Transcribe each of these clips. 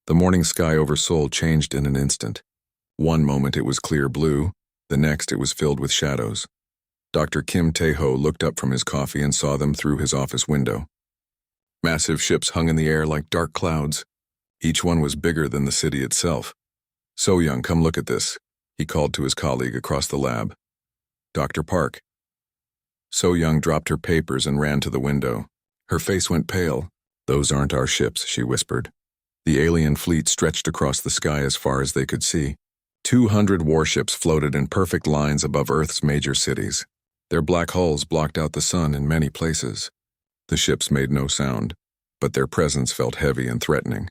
The morning sky over Seoul changed in an instant. One moment it was clear blue, the next it was filled with shadows. Dr. Kim Tae-ho looked up from his coffee and saw them through his office window. Massive ships hung in the air like dark clouds. Each one was bigger than the city itself. So-young, come look at this, he called to his colleague across the lab. Dr. Park. So-young dropped her papers and ran to the window. Her face went pale. Those aren't our ships, she whispered. The alien fleet stretched across the sky as far as they could see. 200 warships floated in perfect lines above Earth's major cities. Their black hulls blocked out the sun in many places. The ships made no sound, but their presence felt heavy and threatening.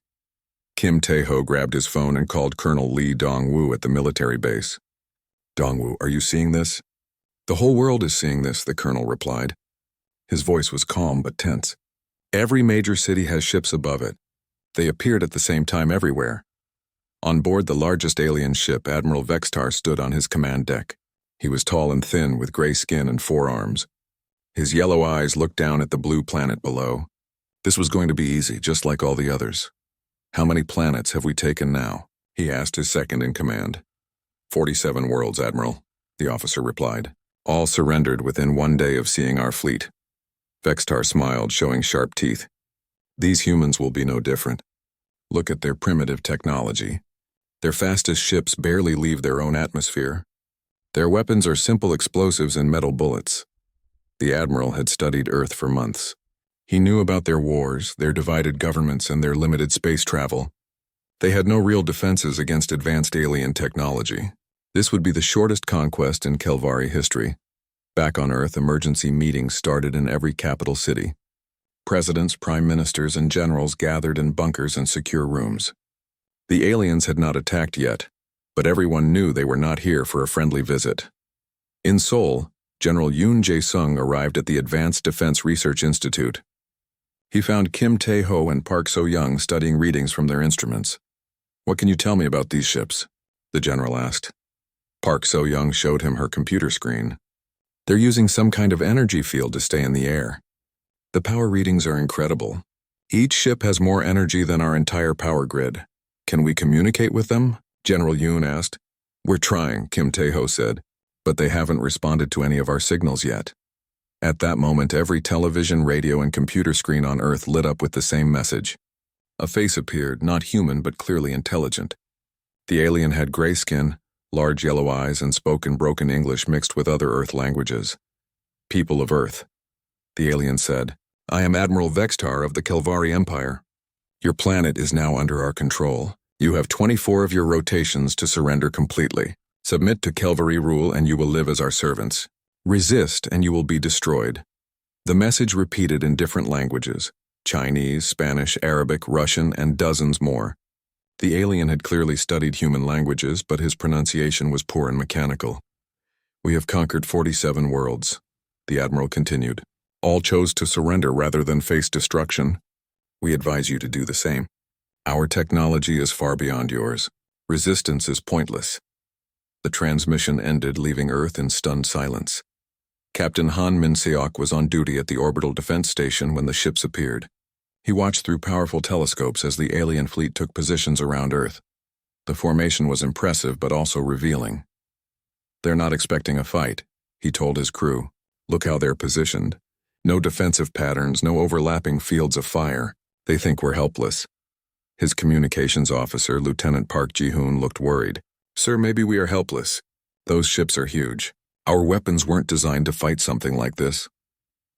Kim Tae-ho grabbed his phone and called Colonel Lee Dong-woo at the military base. Dong-woo, are you seeing this? The whole world is seeing this, the colonel replied. His voice was calm but tense. Every major city has ships above it. They appeared at the same time everywhere. On board the largest alien ship, Admiral Vextar stood on his command deck. He was tall and thin, with gray skin and 4 arms. His yellow eyes looked down at the blue planet below. This was going to be easy, just like all the others. How many planets have we taken now? He asked his second-in-command. 47 worlds, Admiral, the officer replied. All surrendered within 1 day of seeing our fleet. Vextar smiled, showing sharp teeth. These humans will be no different. Look at their primitive technology. Their fastest ships barely leave their own atmosphere. Their weapons are simple explosives and metal bullets. The Admiral had studied Earth for months. He knew about their wars, their divided governments, and their limited space travel. They had no real defenses against advanced alien technology. This would be the shortest conquest in Kelvari history. Back on Earth, emergency meetings started in every capital city. Presidents, prime ministers, and generals gathered in bunkers and secure rooms. The aliens had not attacked yet, but everyone knew they were not here for a friendly visit. In Seoul, General Yoon Jae-sung arrived at the Advanced Defense Research Institute. He found Kim Tae-ho and Park So-young studying readings from their instruments. What can you tell me about these ships? The general asked. Park So-young showed him her computer screen. They're using some kind of energy field to stay in the air. The power readings are incredible. Each ship has more energy than our entire power grid. Can we communicate with them? General Yoon asked. We're trying, Kim Tae-ho said, but they haven't responded to any of our signals yet. At that moment, every television, radio, and computer screen on Earth lit up with the same message. A face appeared, not human but clearly intelligent. The alien had gray skin, large yellow eyes, and spoke in broken English mixed with other Earth languages. People of Earth, the alien said, I am Admiral Vextar of the Kelvari Empire. Your planet is now under our control. You have 24 of your rotations to surrender completely. Submit to Kelvari rule and you will live as our servants. Resist and you will be destroyed. The message repeated in different languages, Chinese, Spanish, Arabic, Russian, and dozens more. The alien had clearly studied human languages, but his pronunciation was poor and mechanical. We have conquered 47 worlds, the Admiral continued. All chose to surrender rather than face destruction. We advise you to do the same. Our technology is far beyond yours. Resistance is pointless. The transmission ended, leaving Earth in stunned silence. Captain Han Min-seok was on duty at the orbital defense station when the ships appeared. He watched through powerful telescopes as the alien fleet took positions around Earth. The formation was impressive but also revealing. They're not expecting a fight, he told his crew. Look how they're positioned. No defensive patterns, no overlapping fields of fire. They think we're helpless. His communications officer, Lieutenant Park Ji-hoon, looked worried. Sir, maybe we are helpless. Those ships are huge. Our weapons weren't designed to fight something like this.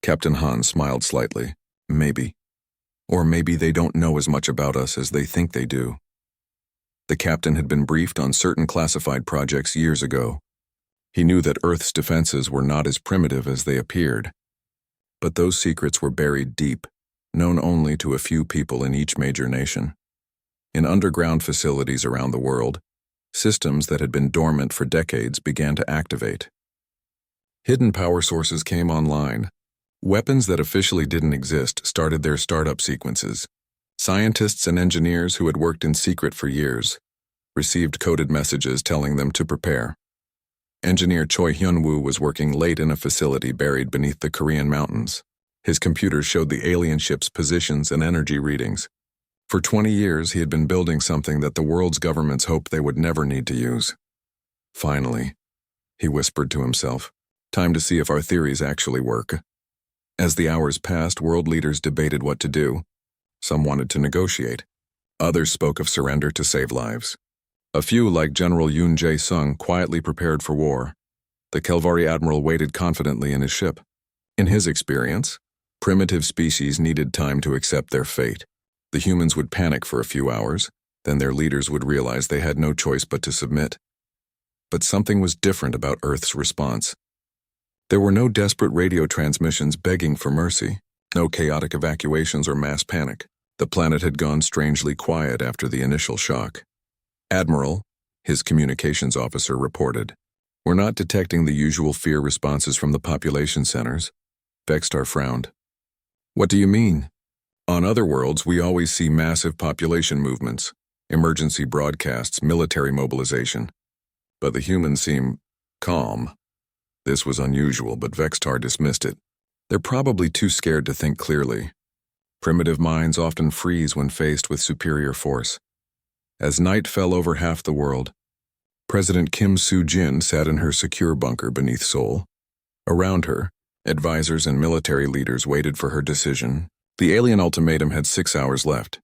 Captain Han smiled slightly. Maybe. Or maybe they don't know as much about us as they think they do. The captain had been briefed on certain classified projects years ago. He knew that Earth's defenses were not as primitive as they appeared. But those secrets were buried deep, known only to a few people in each major nation. In underground facilities around the world, systems that had been dormant for decades began to activate. Hidden power sources came online. Weapons that officially didn't exist started their startup sequences. Scientists and engineers who had worked in secret for years received coded messages telling them to prepare. Engineer Choi Hyun-woo was working late in a facility buried beneath the Korean mountains. His computer showed the alien ship's positions and energy readings. For 20 years, he had been building something that the world's governments hoped they would never need to use. Finally, he whispered to himself, time to see if our theories actually work. As the hours passed, world leaders debated what to do. Some wanted to negotiate. Others spoke of surrender to save lives. A few, like General Yoon Jae-sung, quietly prepared for war. The Kelvari admiral waited confidently in his ship. In his experience, primitive species needed time to accept their fate. The humans would panic for a few hours, then their leaders would realize they had no choice but to submit. But something was different about Earth's response. There were no desperate radio transmissions begging for mercy, no chaotic evacuations or mass panic. The planet had gone strangely quiet after the initial shock. Admiral, his communications officer, reported, "We're not detecting the usual fear responses from the population centers." Vextar frowned. "What do you mean?" "On other worlds, we always see massive population movements, emergency broadcasts, military mobilization. But the humans seem calm." This was unusual, but Vextar dismissed it. "They're probably too scared to think clearly. Primitive minds often freeze when faced with superior force." As night fell over half the world, President Kim Soo-jin sat in her secure bunker beneath Seoul. Around her, advisors and military leaders waited for her decision. The alien ultimatum had 6 hours left.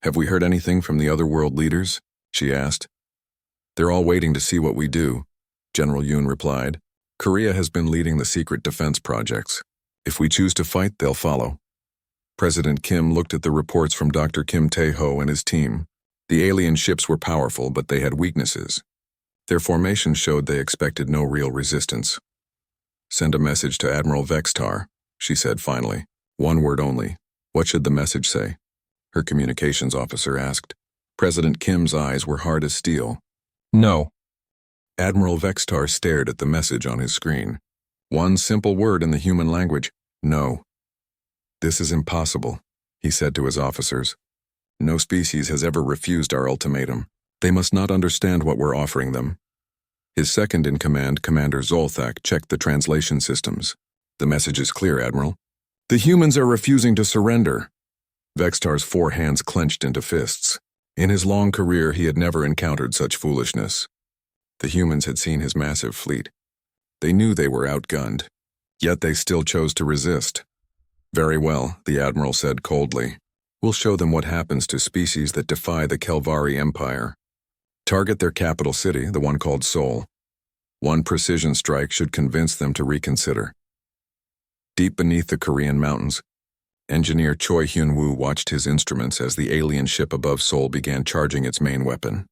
"Have we heard anything from the other world leaders?" she asked. "They're all waiting to see what we do," General Yoon replied. "Korea has been leading the secret defense projects. If we choose to fight, they'll follow." President Kim looked at the reports from Dr. Kim Tae-ho and his team. The alien ships were powerful, but they had weaknesses. Their formation showed they expected no real resistance. "Send a message to Admiral Vextar," she said finally. "One word only. What should the message say?" her communications officer asked. President Kim's eyes were hard as steel. "No." Admiral Vextar stared at the message on his screen. One simple word in the human language: no. "This is impossible," he said to his officers. "No species has ever refused our ultimatum. They must not understand what we're offering them." His second-in-command, Commander Zolthak, checked the translation systems. "The message is clear, Admiral. The humans are refusing to surrender." Vextar's 4 hands clenched into fists. In his long career, he had never encountered such foolishness. The humans had seen his massive fleet. They knew they were outgunned, yet they still chose to resist. "Very well," the Admiral said coldly. "We'll show them what happens to species that defy the Kelvari Empire. Target their capital city, the one called Seoul. One precision strike should convince them to reconsider." Deep beneath the Korean mountains, engineer Choi Hyun-woo watched his instruments as the alien ship above Seoul began charging its main weapon.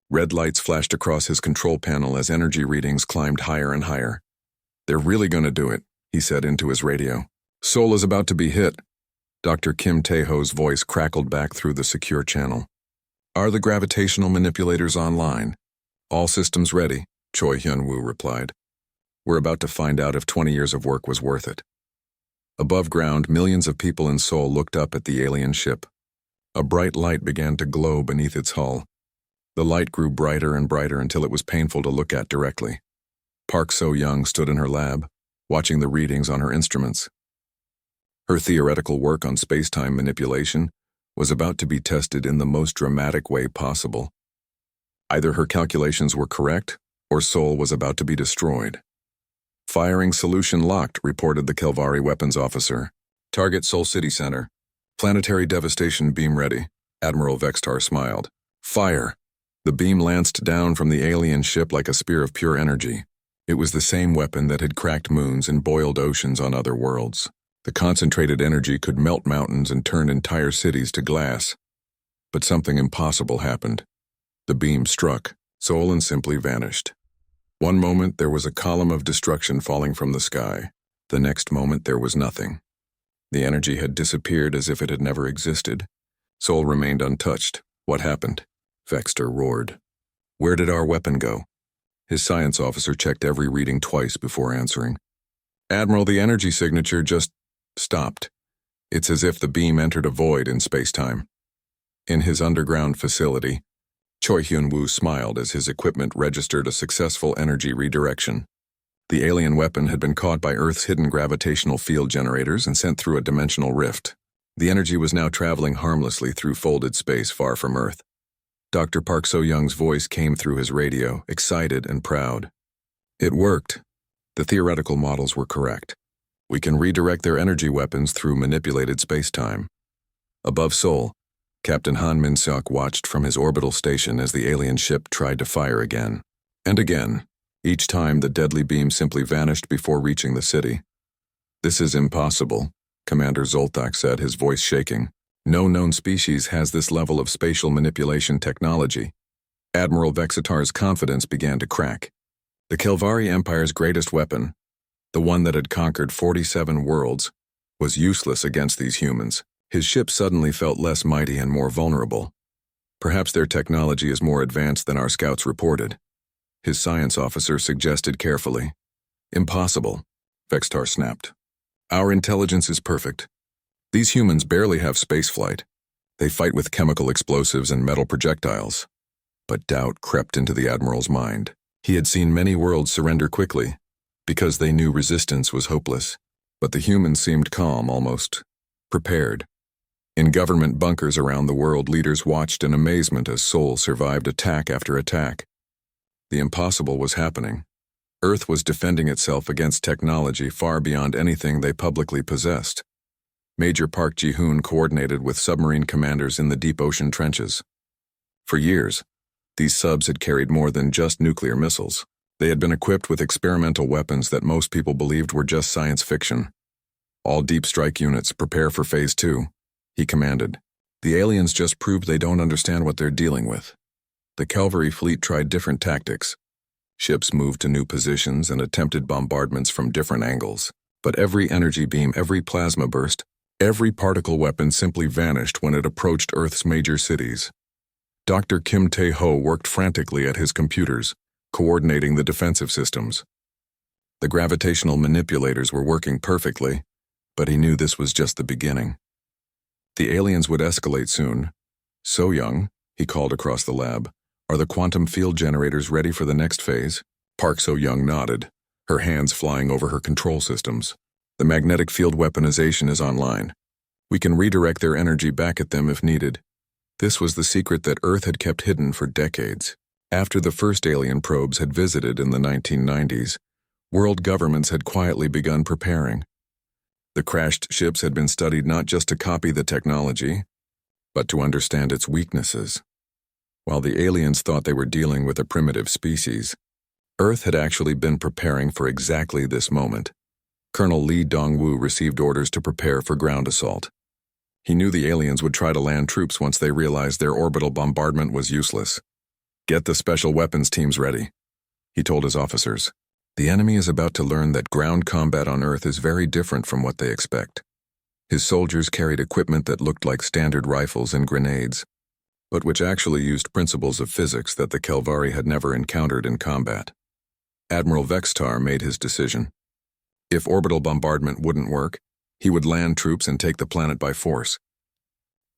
Red lights flashed across his control panel as energy readings climbed higher and higher. "They're really going to do it," he said into his radio. "Seoul is about to be hit." Dr. Kim Tae-ho's voice crackled back through the secure channel. "Are the gravitational manipulators online?" "All systems ready," Choi Hyun-woo replied. "We're about to find out if 20 years of work was worth it." Above ground, millions of people in Seoul looked up at the alien ship. A bright light began to glow beneath its hull. The light grew brighter and brighter until it was painful to look at directly. Park So-young stood in her lab, watching the readings on her instruments. Her theoretical work on space-time manipulation was about to be tested in the most dramatic way possible. Either her calculations were correct, or Seoul was about to be destroyed. "Firing solution locked," reported the Kelvari weapons officer. "Target Seoul City Center. Planetary devastation beam ready." Admiral Vextar smiled. "Fire!" The beam lanced down from the alien ship like a spear of pure energy. It was the same weapon that had cracked moons and boiled oceans on other worlds. The concentrated energy could melt mountains and turn entire cities to glass. But something impossible happened. The beam struck, Seoul, and simply vanished. One moment there was a column of destruction falling from the sky. The next moment there was nothing. The energy had disappeared as if it had never existed. Seoul remained untouched. "What happened?" Vextar roared. "Where did our weapon go?" His science officer checked every reading twice before answering. "Admiral, the energy signature just stopped. It's as if the beam entered a void in space-time." In his underground facility, Choi Hyun-woo smiled as his equipment registered a successful energy redirection. The alien weapon had been caught by Earth's hidden gravitational field generators and sent through a dimensional rift. The energy was now traveling harmlessly through folded space far from Earth. Dr. Park So-young's voice came through his radio, excited and proud. It worked. The theoretical models were correct. We can redirect their energy weapons through manipulated space-time. Above Seoul, Captain Han Min-seok watched from his orbital station as the alien ship tried to fire again. And again. Each time the deadly beam simply vanished before reaching the city. "This is impossible," Commander Zoltak said, his voice shaking. "No known species has this level of spatial manipulation technology." Admiral Vexitar's confidence began to crack. The Kelvari Empire's greatest weapon, the one that had conquered 47 worlds, was useless against these humans. His ship suddenly felt less mighty and more vulnerable. "Perhaps their technology is more advanced than our scouts reported," his science officer suggested carefully. "Impossible," Vexitar snapped. "Our intelligence is perfect. These humans barely have spaceflight. They fight with chemical explosives and metal projectiles." But doubt crept into the Admiral's mind. He had seen many worlds surrender quickly, because they knew resistance was hopeless. But the humans seemed calm, almost prepared. In government bunkers around the world, leaders watched in amazement as Seoul survived attack after attack. The impossible was happening. Earth was defending itself against technology far beyond anything they publicly possessed. Major Park Ji-hoon coordinated with submarine commanders in the deep ocean trenches. For years, these subs had carried more than just nuclear missiles. They had been equipped with experimental weapons that most people believed were just science fiction. "All deep strike units, prepare for Phase 2, he commanded. "The aliens just proved they don't understand what they're dealing with." The Kelvari fleet tried different tactics. Ships moved to new positions and attempted bombardments from different angles. But every energy beam, every plasma burst, every particle weapon simply vanished when it approached Earth's major cities. Dr. Kim Tae-ho worked frantically at his computers, coordinating the defensive systems. The gravitational manipulators were working perfectly, but he knew this was just the beginning. The aliens would escalate soon. "So-young," he called across the lab, "are the quantum field generators ready for the next phase?" Park So-young nodded, her hands flying over her control systems. "The magnetic field weaponization is online. We can redirect their energy back at them if needed." This was the secret that Earth had kept hidden for decades. After the first alien probes had visited in the 1990s, world governments had quietly begun preparing. The crashed ships had been studied not just to copy the technology, but to understand its weaknesses. While the aliens thought they were dealing with a primitive species, Earth had actually been preparing for exactly this moment. Colonel Lee Dong-woo received orders to prepare for ground assault. He knew the aliens would try to land troops once they realized their orbital bombardment was useless. "Get the special weapons teams ready," he told his officers. "The enemy is about to learn that ground combat on Earth is very different from what they expect." His soldiers carried equipment that looked like standard rifles and grenades, but which actually used principles of physics that the Kelvari had never encountered in combat. Admiral Vexitar made his decision. If orbital bombardment wouldn't work, he would land troops and take the planet by force.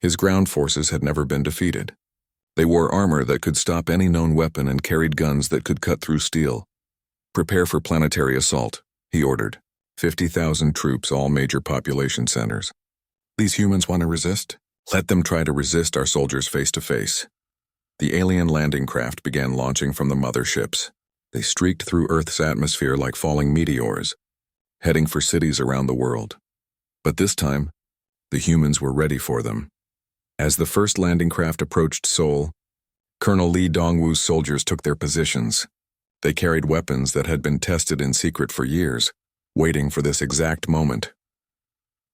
His ground forces had never been defeated. They wore armor that could stop any known weapon and carried guns that could cut through steel. "Prepare for planetary assault," he ordered. 50,000 troops, all major population centers. "These humans want to resist? Let them try to resist our soldiers face to face." The alien landing craft began launching from the motherships. They streaked through Earth's atmosphere like falling meteors, heading for cities around the world. But this time, the humans were ready for them. As the first landing craft approached Seoul, Colonel Lee Dong-woo's soldiers took their positions. They carried weapons that had been tested in secret for years, waiting for this exact moment.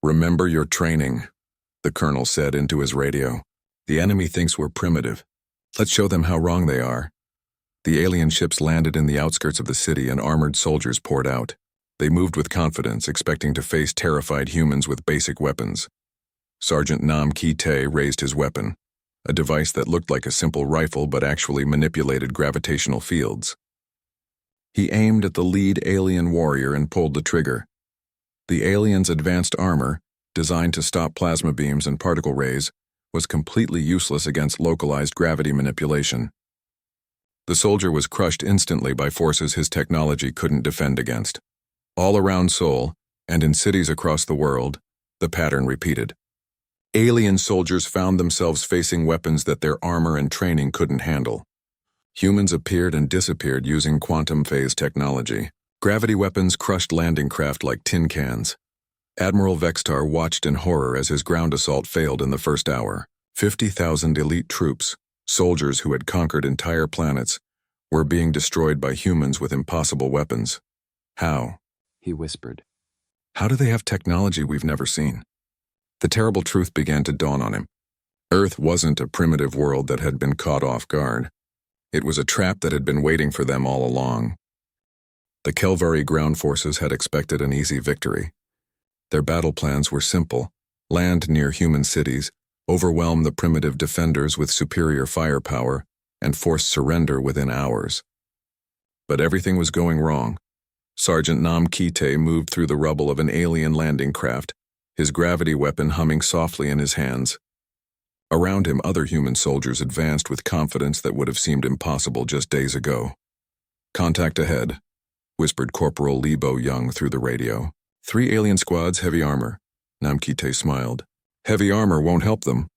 "Remember your training," the colonel said into his radio. "The enemy thinks we're primitive. Let's show them how wrong they are." The alien ships landed in the outskirts of the city and armored soldiers poured out. They moved with confidence, expecting to face terrified humans with basic weapons. Sergeant Nam Ki-tae raised his weapon, a device that looked like a simple rifle but actually manipulated gravitational fields. He aimed at the lead alien warrior and pulled the trigger. The alien's advanced armor, designed to stop plasma beams and particle rays, was completely useless against localized gravity manipulation. The soldier was crushed instantly by forces his technology couldn't defend against. All around Seoul, and in cities across the world, the pattern repeated. Alien soldiers found themselves facing weapons that their armor and training couldn't handle. Humans appeared and disappeared using quantum phase technology. Gravity weapons crushed landing craft like tin cans. Admiral Vextar watched in horror as his ground assault failed in the first hour. 50,000 elite troops, soldiers who had conquered entire planets, were being destroyed by humans with impossible weapons. How? He whispered. How do they have technology we've never seen? The terrible truth began to dawn on him. Earth wasn't a primitive world that had been caught off guard. It was a trap that had been waiting for them all along. The Kelvari ground forces had expected an easy victory. Their battle plans were simple: land near human cities, overwhelm the primitive defenders with superior firepower, and force surrender within hours. But everything was going wrong. Sergeant Nam Kite moved through the rubble of an alien landing craft, his gravity weapon humming softly in his hands. Around him, other human soldiers advanced with confidence that would have seemed impossible just days ago. "Contact ahead," whispered Corporal Lebo Young through the radio. 3 alien squads, heavy armor." Namkite smiled. "Heavy armor won't help them.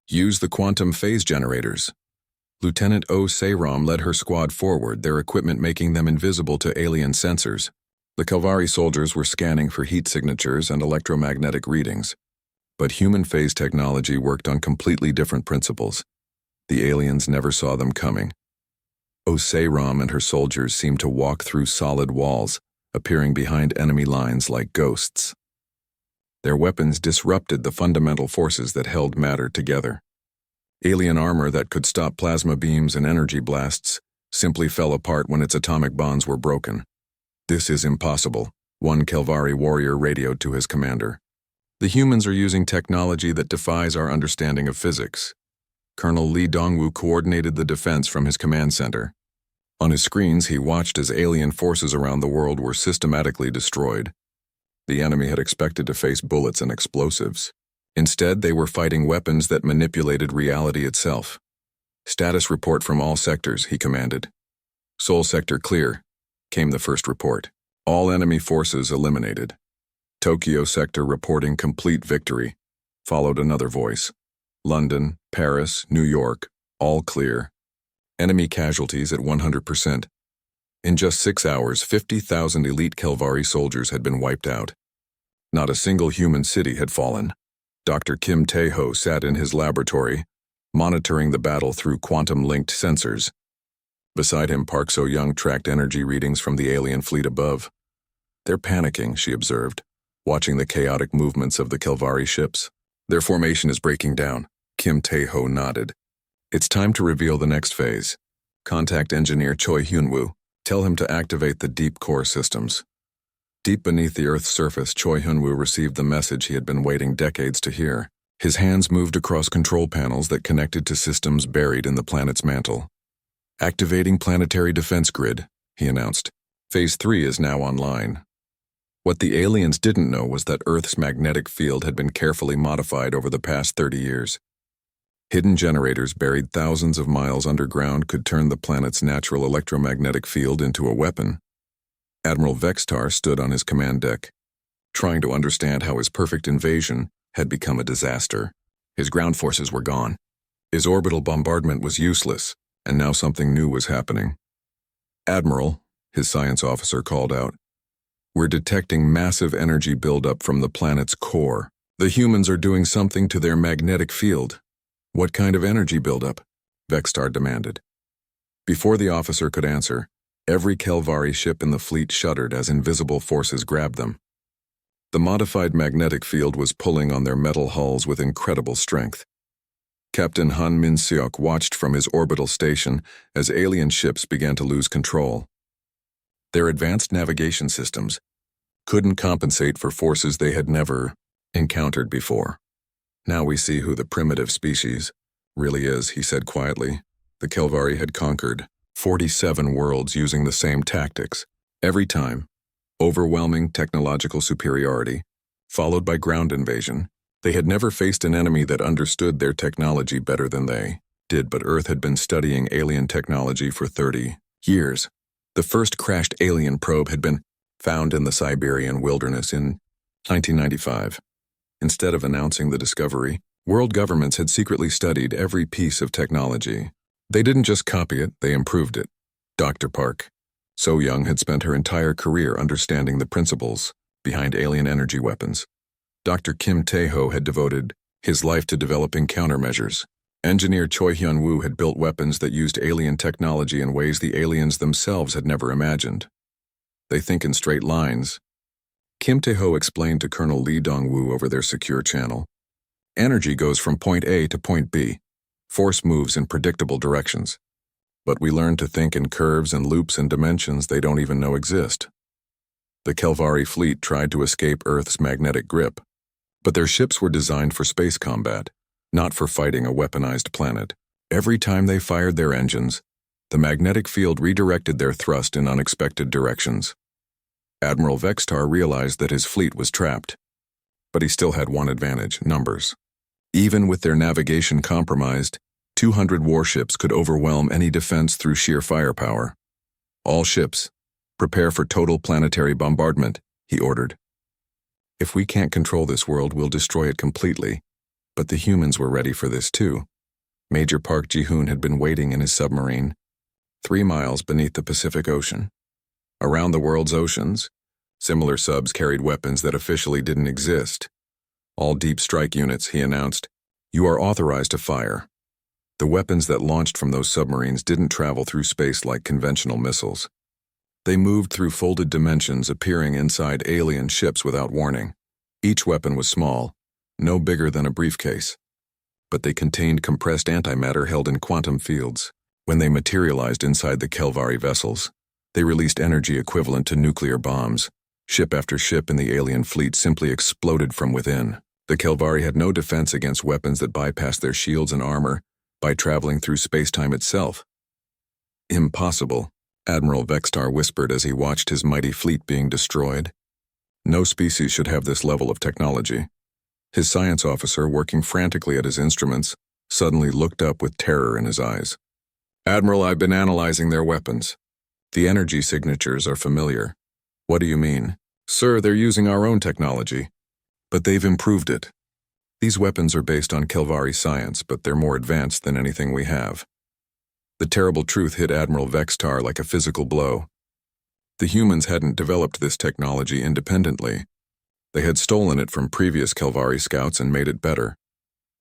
Use the quantum phase generators." Lieutenant O. Seiram led her squad forward, their equipment making them invisible to alien sensors. The Kelvari soldiers were scanning for heat signatures and electromagnetic readings. But human phase technology worked on completely different principles. The aliens never saw them coming. O. Seiram and her soldiers seemed to walk through solid walls, appearing behind enemy lines like ghosts. Their weapons disrupted the fundamental forces that held matter together. Alien armor that could stop plasma beams and energy blasts simply fell apart when its atomic bonds were broken. "This is impossible," one Kelvari warrior radioed to his commander. "The humans are using technology that defies our understanding of physics." Colonel Li Dongwu coordinated the defense from his command center. On his screens, he watched as alien forces around the world were systematically destroyed. The enemy had expected to face bullets and explosives. Instead, they were fighting weapons that manipulated reality itself. "Status report from all sectors," he commanded. "Seoul sector clear," came the first report. "All enemy forces eliminated." "Tokyo sector reporting complete victory," followed another voice. "London, Paris, New York, all clear. Enemy casualties at 100%. In just 6 hours, 50,000 elite Kelvari soldiers had been wiped out. Not a single human city had fallen. Dr. Kim Tae-ho sat in his laboratory, monitoring the battle through quantum-linked sensors. Beside him, Park So-young tracked energy readings from the alien fleet above. "They're panicking," she observed, watching the chaotic movements of the Kelvari ships. "Their formation is breaking down." Kim Tae-ho nodded. "It's time to reveal the next phase. Contact engineer Choi Hyun-woo. Tell him to activate the deep core systems." Deep beneath the Earth's surface, Choi Hyun-woo received the message he had been waiting decades to hear. His hands moved across control panels that connected to systems buried in the planet's mantle. "Activating planetary defense grid," he announced. "Phase 3 is now online." What the aliens didn't know was that Earth's magnetic field had been carefully modified over the past 30 years. Hidden generators buried thousands of miles underground could turn the planet's natural electromagnetic field into a weapon. Admiral Vextar stood on his command deck, trying to understand how his perfect invasion had become a disaster. His ground forces were gone. His orbital bombardment was useless, and now something new was happening. "Admiral," his science officer called out, "we're detecting massive energy buildup from the planet's core. The humans are doing something to their magnetic field." "What kind of energy buildup?" Vextar demanded. Before the officer could answer, every Kelvari ship in the fleet shuddered as invisible forces grabbed them. The modified magnetic field was pulling on their metal hulls with incredible strength. Captain Han Min-seok watched from his orbital station as alien ships began to lose control. Their advanced navigation systems couldn't compensate for forces they had never encountered before. "Now we see who the primitive species really is," he said quietly. The Kelvari had conquered 47 worlds using the same tactics. Every time, overwhelming technological superiority, followed by ground invasion. They had never faced an enemy that understood their technology better than they did, but Earth had been studying alien technology for 30 years. The first crashed alien probe had been found in the Siberian wilderness in 1995. Instead of announcing the discovery, World governments had secretly studied every piece of technology. They didn't just copy it, they improved it. Dr. Park, so young, had spent her entire career understanding the principles behind alien energy weapons. Dr. Kim Tae-ho had devoted his life to developing countermeasures. Engineer Choi Hyun-woo had built weapons that used alien technology in ways the aliens themselves had never imagined. They think in straight lines. Kim Tae-ho explained to Colonel Lee Dong-woo over their secure channel. Energy goes from point A to point B. Force moves in predictable directions. But we learn to think in curves and loops and dimensions they don't even know exist. The Kelvari fleet tried to escape Earth's magnetic grip, but their ships were designed for space combat, not for fighting a weaponized planet. Every time they fired their engines, the magnetic field redirected their thrust in unexpected directions. Admiral Vextar realized that his fleet was trapped, but he still had one advantage: numbers. Even with their navigation compromised, 200 warships could overwhelm any defense through sheer firepower. All ships, prepare for total planetary bombardment, he ordered. If we can't control this world, we'll destroy it completely. But the humans were ready for this too. Major Park Ji-hoon had been waiting in his submarine, 3 miles beneath the Pacific Ocean. Around the world's oceans, similar subs carried weapons that officially didn't exist. All deep strike units, he announced, you are authorized to fire. The weapons that launched from those submarines didn't travel through space like conventional missiles. They moved through folded dimensions, appearing inside alien ships without warning. Each weapon was small, no bigger than a briefcase. But they contained compressed antimatter held in quantum fields. When they materialized inside the Kelvari vessels, they released energy equivalent to nuclear bombs. Ship after ship in the alien fleet simply exploded from within. The Kelvari had no defense against weapons that bypassed their shields and armor by traveling through space-time itself. Impossible, Admiral Vextar whispered as he watched his mighty fleet being destroyed. No species should have this level of technology. His science officer, working frantically at his instruments, suddenly looked up with terror in his eyes. Admiral, I've been analyzing their weapons. The energy signatures are familiar. What do you mean? Sir, they're using our own technology. But they've improved it. These weapons are based on Kelvari science, but they're more advanced than anything we have. The terrible truth hit Admiral Vextar like a physical blow. The humans hadn't developed this technology independently. They had stolen it from previous Kelvari scouts and made it better.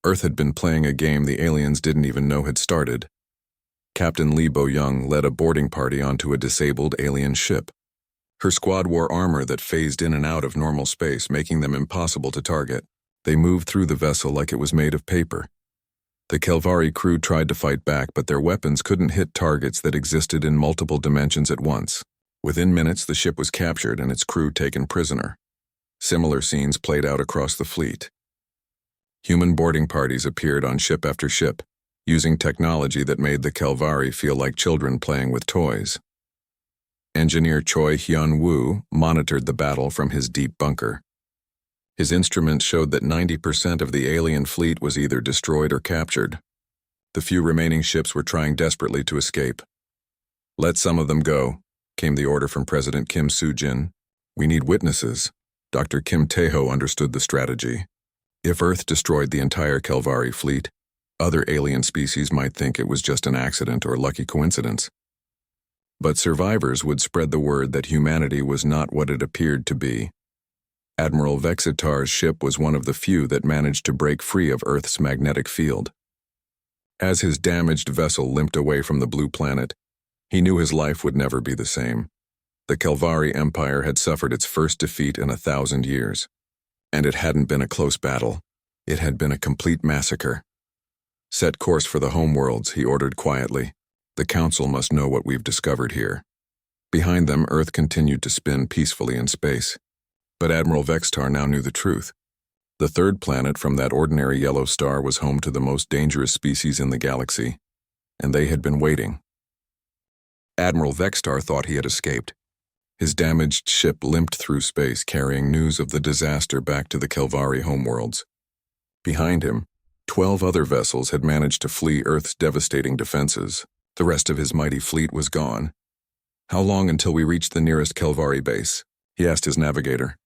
Earth had been playing a game the aliens didn't even know had started. Captain Lee Bo-young led a boarding party onto a disabled alien ship. Her squad wore armor that phased in and out of normal space, making them impossible to target. They moved through the vessel like it was made of paper. The Kelvari crew tried to fight back, but their weapons couldn't hit targets that existed in multiple dimensions at once. Within minutes, the ship was captured and its crew taken prisoner. Similar scenes played out across the fleet. Human boarding parties appeared on ship after ship, using technology that made the Kelvari feel like children playing with toys. Engineer Choi Hyun-woo monitored the battle from his deep bunker. His instruments showed that 90% of the alien fleet was either destroyed or captured. The few remaining ships were trying desperately to escape. Let some of them go, came the order from President Kim Soo-jin. We need witnesses. Dr. Kim Tae-ho understood the strategy. If Earth destroyed the entire Kelvari fleet, other alien species might think it was just an accident or lucky coincidence. But survivors would spread the word that humanity was not what it appeared to be. Admiral Vexitar's ship was one of the few that managed to break free of Earth's magnetic field. As his damaged vessel limped away from the blue planet, he knew his life would never be the same. The Kelvari Empire had suffered its first defeat in 1,000 years. And it hadn't been a close battle. It had been a complete massacre. Set course for the homeworlds, he ordered quietly. The Council must know what we've discovered here. Behind them, Earth continued to spin peacefully in space. But Admiral Vextar now knew the truth. The third planet from that ordinary yellow star was home to the most dangerous species in the galaxy, and they had been waiting. Admiral Vextar thought he had escaped. His damaged ship limped through space, carrying news of the disaster back to the Kelvari homeworlds. Behind him, 12 other vessels had managed to flee Earth's devastating defenses. The rest of his mighty fleet was gone. How long until we reached the nearest Kelvari base? He asked his navigator.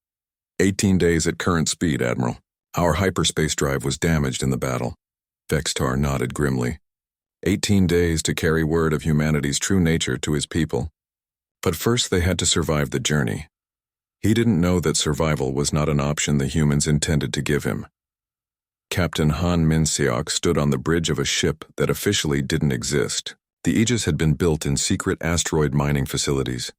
18 days at current speed, Admiral. Our hyperspace drive was damaged in the battle. Vextar nodded grimly. 18 days to carry word of humanity's true nature to his people. But first they had to survive the journey. He didn't know that survival was not an option the humans intended to give him. Captain Han Min-seok stood on the bridge of a ship that officially didn't exist. The Aegis had been built in secret asteroid mining facilities,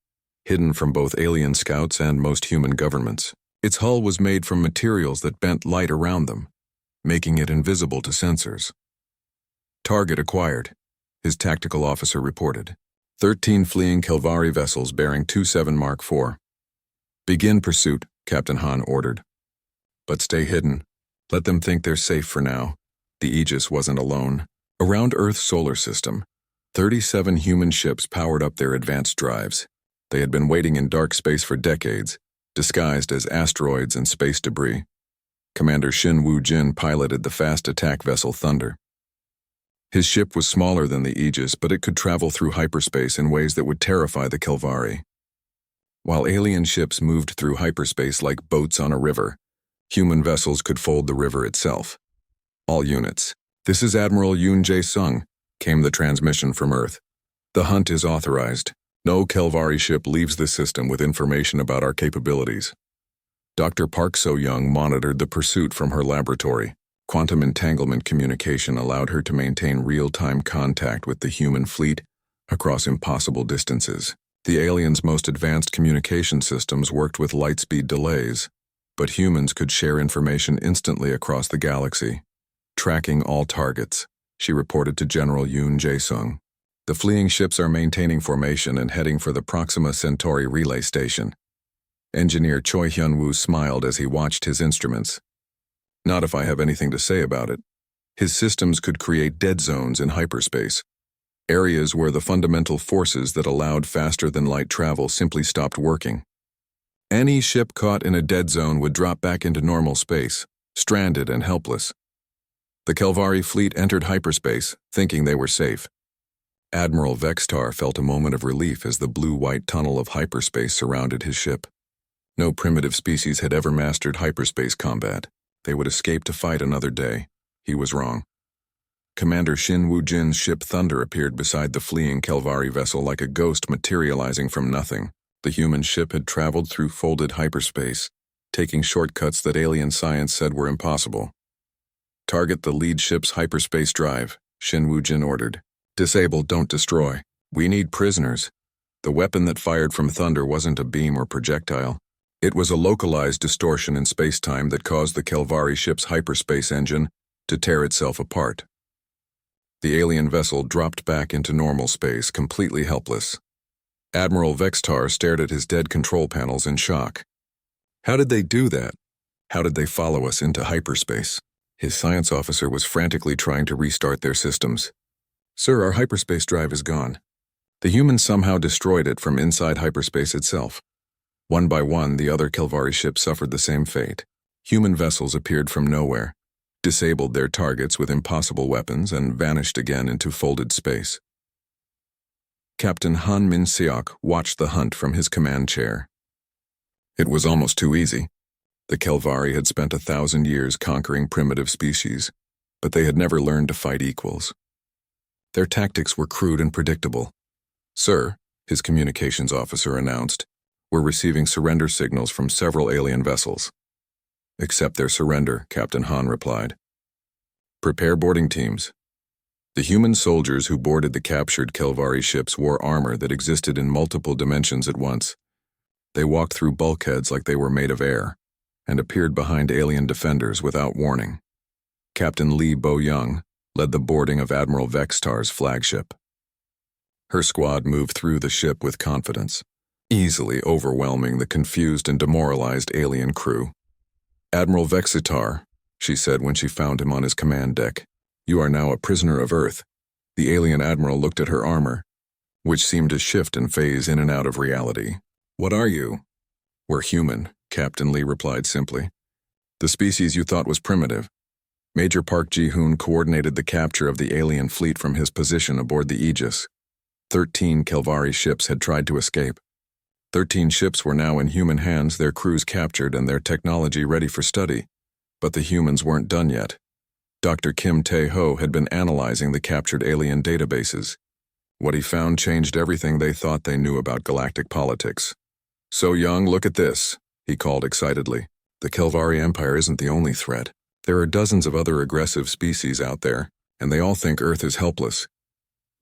hidden from both alien scouts and most human governments. Its hull was made from materials that bent light around them, making it invisible to sensors. Target acquired, his tactical officer reported. 13 fleeing Kelvari vessels bearing 27 Mark IV. Begin pursuit, Captain Han ordered. But stay hidden. Let them think they're safe for now. The Aegis wasn't alone. Around Earth's solar system, 37 human ships powered up their advanced drives. They had been waiting in dark space for decades, disguised as asteroids and space debris. Commander Shin Woo-jin piloted the fast attack vessel Thunder. His ship was smaller than the Aegis, but it could travel through hyperspace in ways that would terrify the Kelvari. While alien ships moved through hyperspace like boats on a river, human vessels could fold the river itself. All units. This is Admiral Yoon Jae-sung, came the transmission from Earth. The hunt is authorized. No Kelvari ship leaves the system with information about our capabilities. Dr. Park So-young monitored the pursuit from her laboratory. Quantum entanglement communication allowed her to maintain real-time contact with the human fleet across impossible distances. The aliens' most advanced communication systems worked with light-speed delays, but humans could share information instantly across the galaxy. Tracking all targets, she reported to General Yoon Jae-sung. The fleeing ships are maintaining formation and heading for the Proxima Centauri relay station. Engineer Choi Hyun-woo smiled as he watched his instruments. Not if I have anything to say about it. His systems could create dead zones in hyperspace, areas where the fundamental forces that allowed faster-than-light travel simply stopped working. Any ship caught in a dead zone would drop back into normal space, stranded and helpless. The Kelvari fleet entered hyperspace, thinking they were safe. Admiral Vextar felt a moment of relief as the blue-white tunnel of hyperspace surrounded his ship. No primitive species had ever mastered hyperspace combat. They would escape to fight another day. He was wrong. Commander Shin Woo-jin's ship Thunder appeared beside the fleeing Kelvari vessel like a ghost materializing from nothing. The human ship had traveled through folded hyperspace, taking shortcuts that alien science said were impossible. Target the lead ship's hyperspace drive, Shin Woo-jin ordered. Disable, don't destroy. We need prisoners. The weapon that fired from Thunder wasn't a beam or projectile. It was a localized distortion in space-time that caused the Kelvari ship's hyperspace engine to tear itself apart. The alien vessel dropped back into normal space, completely helpless. Admiral Vextar stared at his dead control panels in shock. How did they do that? How did they follow us into hyperspace? His science officer was frantically trying to restart their systems. Sir, our hyperspace drive is gone. The humans somehow destroyed it from inside hyperspace itself. One by one, the other Kelvari ships suffered the same fate. Human vessels appeared from nowhere, disabled their targets with impossible weapons, and vanished again into folded space. Captain Han Min-seok watched the hunt from his command chair. It was almost too easy. The Kelvari had spent 1,000 years conquering primitive species, but they had never learned to fight equals. Their tactics were crude and predictable. Sir, his communications officer announced, we're receiving surrender signals from several alien vessels. Accept their surrender, Captain Han replied. Prepare boarding teams. The human soldiers who boarded the captured Kelvari ships wore armor that existed in multiple dimensions at once. They walked through bulkheads like they were made of air, and appeared behind alien defenders without warning. Captain Lee Bo-young led the boarding of Admiral Vextar's flagship. Her squad moved through the ship with confidence, easily overwhelming the confused and demoralized alien crew. Admiral Vextar, she said when she found him on his command deck, you are now a prisoner of Earth. The alien admiral looked at her armor, which seemed to shift and phase in and out of reality. What are you? We're human, Captain Lee replied simply. The species you thought was primitive. Major Park Ji-hoon coordinated the capture of the alien fleet from his position aboard the Aegis. 13 Kelvari ships had tried to escape. 13 ships were now in human hands, their crews captured and their technology ready for study. But the humans weren't done yet. Dr. Kim Tae-ho had been analyzing the captured alien databases. What he found changed everything they thought they knew about galactic politics. "So Young, look at this," he called excitedly. "The Kelvari Empire isn't the only threat. There are dozens of other aggressive species out there, and they all think Earth is helpless."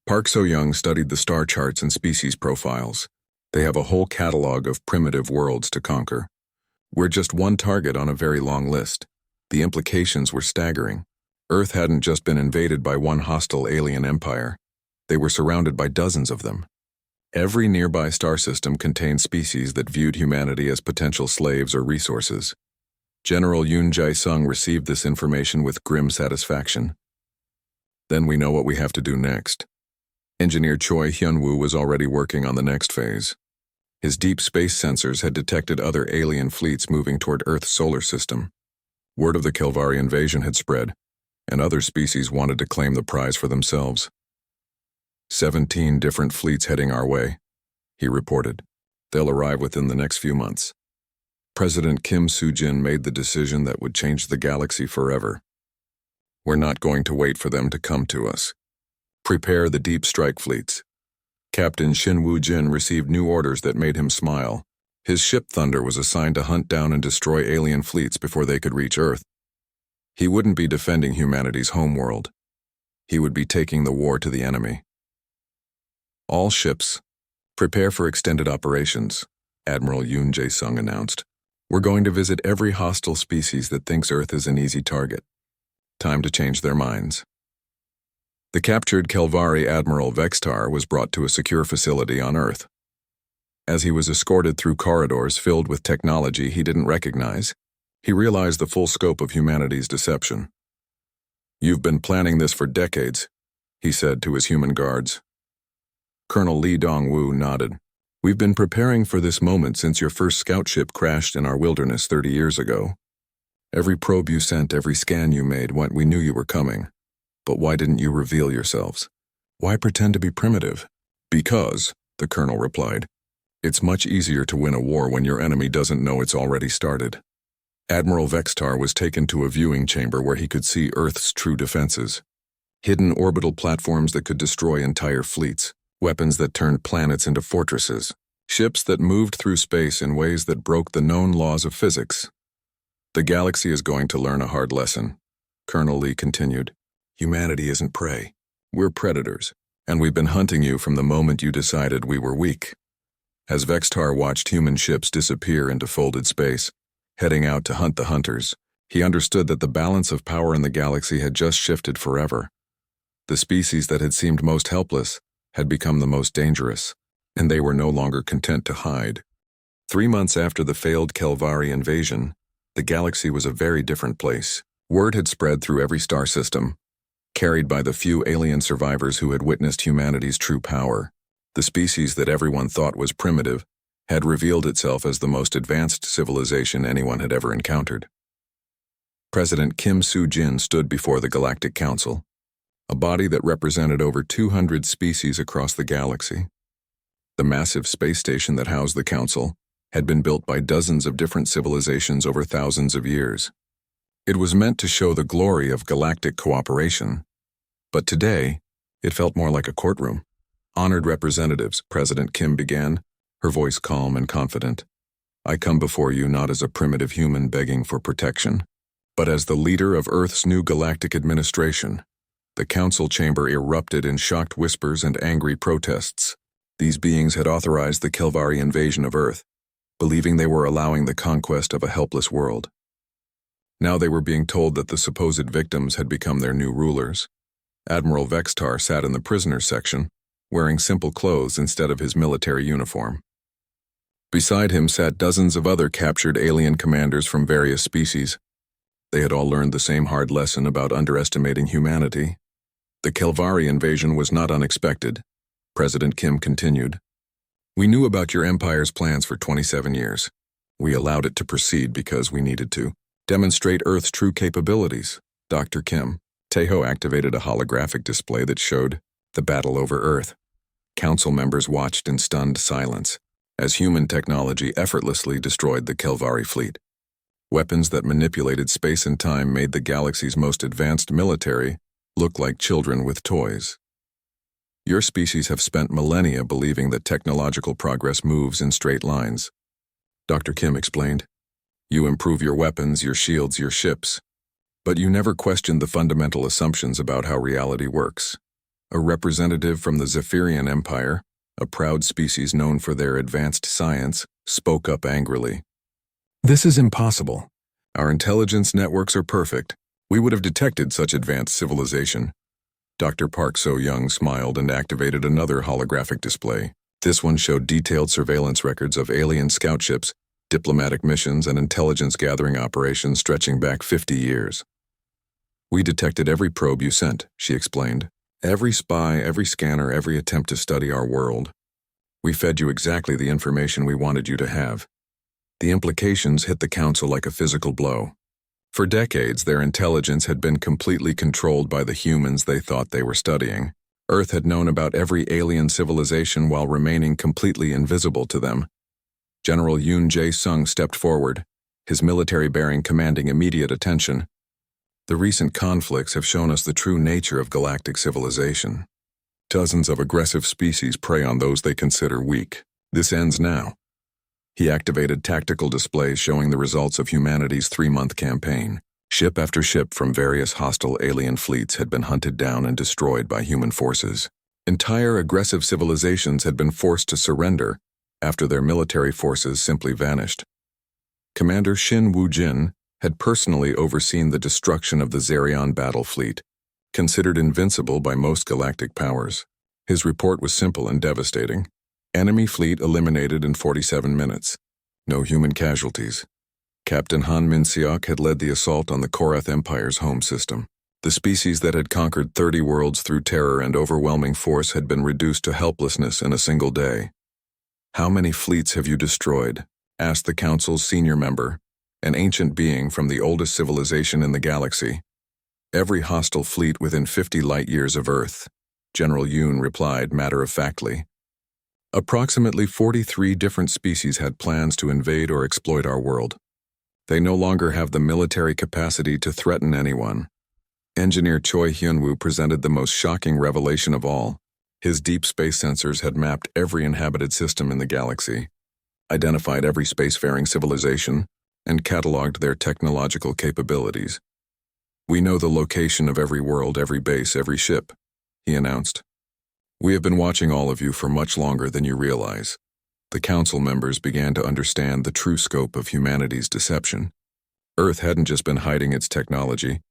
Park So-young studied the star charts and species profiles. They have a whole catalog of primitive worlds to conquer. We're just one target on a very long list. The implications were staggering. Earth hadn't just been invaded by one hostile alien empire. They were surrounded by dozens of them. Every nearby star system contained species that viewed humanity as potential slaves or resources. General Yoon Jae-sung received this information with grim satisfaction. "Then we know what we have to do next." Engineer Choi Hyun-woo was already working on the next phase. His deep space sensors had detected other alien fleets moving toward Earth's solar system. Word of the Kelvari invasion had spread, and other species wanted to claim the prize for themselves. 17 different fleets heading our way, he reported. They'll arrive within the next few months. President Kim Soo-jin made the decision that would change the galaxy forever. We're not going to wait for them to come to us. Prepare the deep strike fleets. Captain Shin Woo-jin received new orders that made him smile. His ship Thunder was assigned to hunt down and destroy alien fleets before they could reach Earth. He wouldn't be defending humanity's homeworld. He would be taking the war to the enemy. "All ships, prepare for extended operations," Admiral Yoon Jae-sung announced. "We're going to visit every hostile species that thinks Earth is an easy target. Time to change their minds." The captured Kelvari Admiral Vextar was brought to a secure facility on Earth. As he was escorted through corridors filled with technology he didn't recognize, he realized the full scope of humanity's deception. "You've been planning this for decades," he said to his human guards. Colonel Lee Dong-woo nodded. "We've been preparing for this moment since your first scout ship crashed in our wilderness 30 years ago. Every probe you sent, every scan you made, we knew you were coming. But why didn't you reveal yourselves? Why pretend to be primitive?" "Because," the colonel replied, "it's much easier to win a war when your enemy doesn't know it's already started." Admiral Vextar was taken to a viewing chamber where he could see Earth's true defenses. Hidden orbital platforms that could destroy entire fleets. Weapons that turned planets into fortresses, ships that moved through space in ways that broke the known laws of physics. "The galaxy is going to learn a hard lesson," Colonel Lee continued. "Humanity isn't prey. We're predators, and we've been hunting you from the moment you decided we were weak." As Vextar watched human ships disappear into folded space, heading out to hunt the hunters, he understood that the balance of power in the galaxy had just shifted forever. The species that had seemed most helpless had become the most dangerous, and they were no longer content to hide. 3 months after the failed Kelvari invasion, the galaxy was a very different place. Word had spread through every star system, carried by the few alien survivors who had witnessed humanity's true power. The species that everyone thought was primitive had revealed itself as the most advanced civilization anyone had ever encountered. President Kim Soo-jin stood before the Galactic Council, a body that represented over 200 species across the galaxy. The massive space station that housed the council had been built by dozens of different civilizations over thousands of years. It was meant to show the glory of galactic cooperation, but today it felt more like a courtroom. "Honored representatives," President Kim began, her voice calm and confident. "I come before you not as a primitive human begging for protection, but as the leader of Earth's new galactic administration." The council chamber erupted in shocked whispers and angry protests. These beings had authorized the Kelvari invasion of Earth, believing they were allowing the conquest of a helpless world. Now they were being told that the supposed victims had become their new rulers. Admiral Vextar sat in the prisoners section, wearing simple clothes instead of his military uniform. Beside him sat dozens of other captured alien commanders from various species. They had all learned the same hard lesson about underestimating humanity. "The Kelvari invasion was not unexpected," President Kim continued. "We knew about your empire's plans for 27 years. We allowed it to proceed because we needed to demonstrate Earth's true capabilities." Dr. Kim Tae-ho activated a holographic display that showed the battle over Earth. Council members watched in stunned silence as human technology effortlessly destroyed the Kelvari fleet. Weapons that manipulated space and time made the galaxy's most advanced military look like children with toys. Your species have spent millennia believing that technological progress moves in straight lines. Dr. Kim explained. You improve your weapons, your shields, your ships, but you never questioned the fundamental assumptions about how reality works. A representative from the Zephyrian Empire, a proud species known for their advanced science, spoke up angrily. This is impossible. Our intelligence networks are perfect. We would have detected such advanced civilization. Dr. Park So-young smiled and activated another holographic display. This one showed detailed surveillance records of alien scout ships, diplomatic missions, and intelligence-gathering operations stretching back 50 years. We detected every probe you sent, she explained. Every spy, every scanner, every attempt to study our world. We fed you exactly the information we wanted you to have. The implications hit the Council like a physical blow. For decades, their intelligence had been completely controlled by the humans they thought they were studying. Earth had known about every alien civilization while remaining completely invisible to them. General Yoon Jae-sung stepped forward, his military bearing commanding immediate attention. The recent conflicts have shown us the true nature of galactic civilization. Dozens of aggressive species prey on those they consider weak. This ends now. He activated tactical displays showing the results of humanity's 3-month campaign. Ship after ship from various hostile alien fleets had been hunted down and destroyed by human forces. Entire aggressive civilizations had been forced to surrender after their military forces simply vanished. Commander Shin Woo-jin had personally overseen the destruction of the Zerion battle fleet, considered invincible by most galactic powers. His report was simple and devastating. Enemy fleet eliminated in 47 minutes. No human casualties. Captain Han Min-seok had led the assault on the Korath Empire's home system. The species that had conquered 30 worlds through terror and overwhelming force had been reduced to helplessness in a single day. How many fleets have you destroyed? Asked the Council's senior member, an ancient being from the oldest civilization in the galaxy. Every hostile fleet within 50 light-years of Earth, General Yoon replied matter-of-factly. Approximately 43 different species had plans to invade or exploit our world. They no longer have the military capacity to threaten anyone. Engineer Choi Hyun-woo presented the most shocking revelation of all. His deep space sensors had mapped every inhabited system in the galaxy, identified every spacefaring civilization, and cataloged their technological capabilities. We know the location of every world, every base, every ship, he announced. We have been watching all of you for much longer than you realize. The Council members began to understand the true scope of humanity's deception. Earth hadn't just been hiding its technology.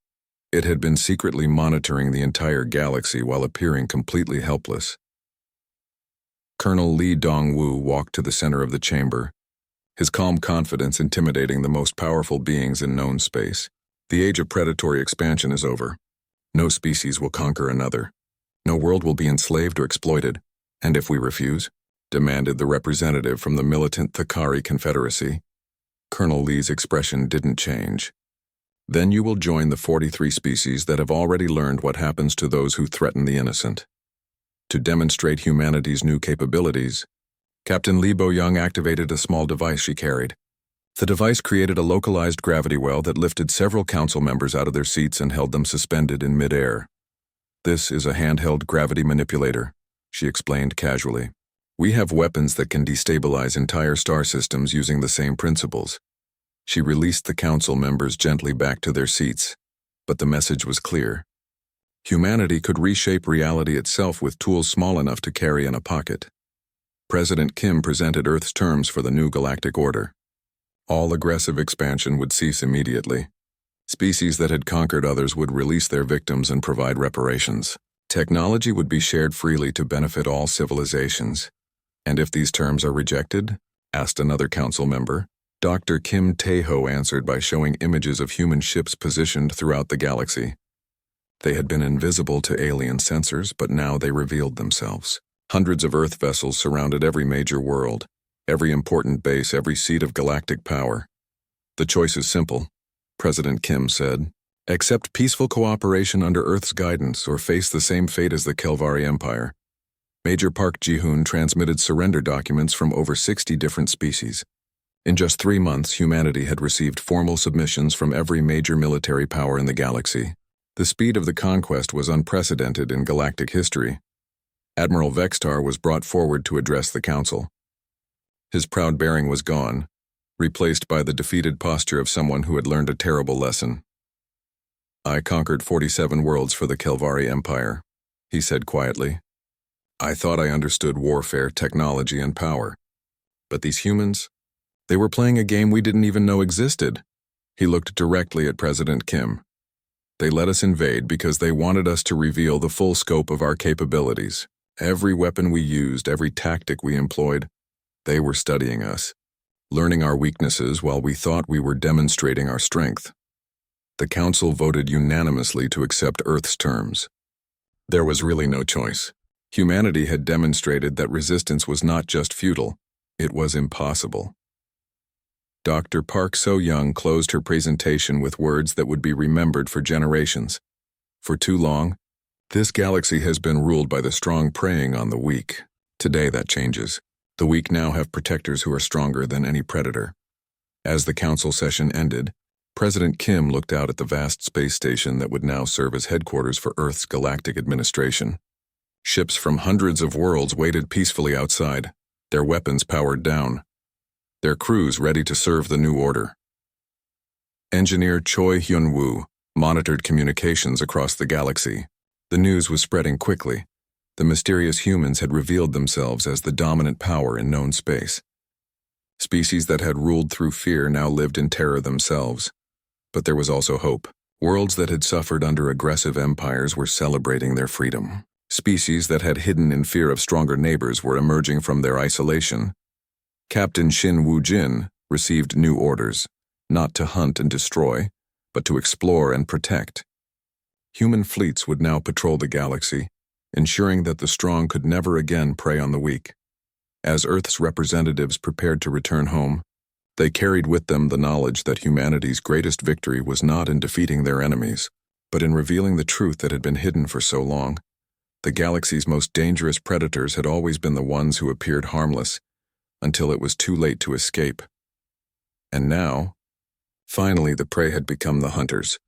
It had been secretly monitoring the entire galaxy while appearing completely helpless. Colonel Lee Dong-woo walked to the center of the chamber, his calm confidence intimidating the most powerful beings in known space. The age of predatory expansion is over. No species will conquer another. No world will be enslaved or exploited. And if we refuse, demanded the representative from the militant Thakari Confederacy. Colonel Lee's expression didn't change. Then you will join the 43 species that have already learned what happens to those who threaten the innocent. To demonstrate humanity's new capabilities, Captain Lee Bo-young activated a small device she carried. The device created a localized gravity well that lifted several council members out of their seats and held them suspended in mid-air. This is a handheld gravity manipulator, she explained casually. We have weapons that can destabilize entire star systems using the same principles. She released the council members gently back to their seats, but the message was clear. Humanity could reshape reality itself with tools small enough to carry in a pocket. President Kim presented Earth's terms for the new galactic order. All aggressive expansion would cease immediately. Species that had conquered others would release their victims and provide reparations. Technology would be shared freely to benefit all civilizations. And if these terms are rejected? Asked another council member. Dr. Kim Tae-ho answered by showing images of human ships positioned throughout the galaxy. They had been invisible to alien sensors, but now they revealed themselves. Hundreds of Earth vessels surrounded every major world, every important base, every seat of galactic power. The choice is simple, President Kim said. Accept peaceful cooperation under Earth's guidance or face the same fate as the Kelvari Empire. Major Park Ji-hoon transmitted surrender documents from over 60 different species. In just 3 months, humanity had received formal submissions from every major military power in the galaxy. The speed of the conquest was unprecedented in galactic history. Admiral Vextar was brought forward to address the council. His proud bearing was gone, replaced by the defeated posture of someone who had learned a terrible lesson. "I conquered 47 worlds for the Kelvari Empire," he said quietly. "I thought I understood warfare, technology, and power. But these humans, they were playing a game we didn't even know existed." He looked directly at President Kim. "They let us invade because they wanted us to reveal the full scope of our capabilities. Every weapon we used, every tactic we employed, they were studying us, learning our weaknesses while we thought we were demonstrating our strength." The council voted unanimously to accept Earth's terms. There was really no choice. Humanity had demonstrated that resistance was not just futile, it was impossible. Dr. Park So-young closed her presentation with words that would be remembered for generations. "For too long, this galaxy has been ruled by the strong preying on the weak. Today that changes. The weak now have protectors who are stronger than any predator." As the council session ended, President Kim looked out at the vast space station that would now serve as headquarters for Earth's galactic administration. Ships from hundreds of worlds waited peacefully outside, their weapons powered down, their crews ready to serve the new order. Engineer Choi Hyun-woo monitored communications across the galaxy. The news was spreading quickly. The mysterious humans had revealed themselves as the dominant power in known space. Species that had ruled through fear now lived in terror themselves. But there was also hope. Worlds that had suffered under aggressive empires were celebrating their freedom. Species that had hidden in fear of stronger neighbors were emerging from their isolation. Captain Shin Woo-jin received new orders, not to hunt and destroy, but to explore and protect. Human fleets would now patrol the galaxy, ensuring that the strong could never again prey on the weak. As Earth's representatives prepared to return home, they carried with them the knowledge that humanity's greatest victory was not in defeating their enemies, but in revealing the truth that had been hidden for so long. The galaxy's most dangerous predators had always been the ones who appeared harmless, until it was too late to escape. And now, finally the prey had become the hunters.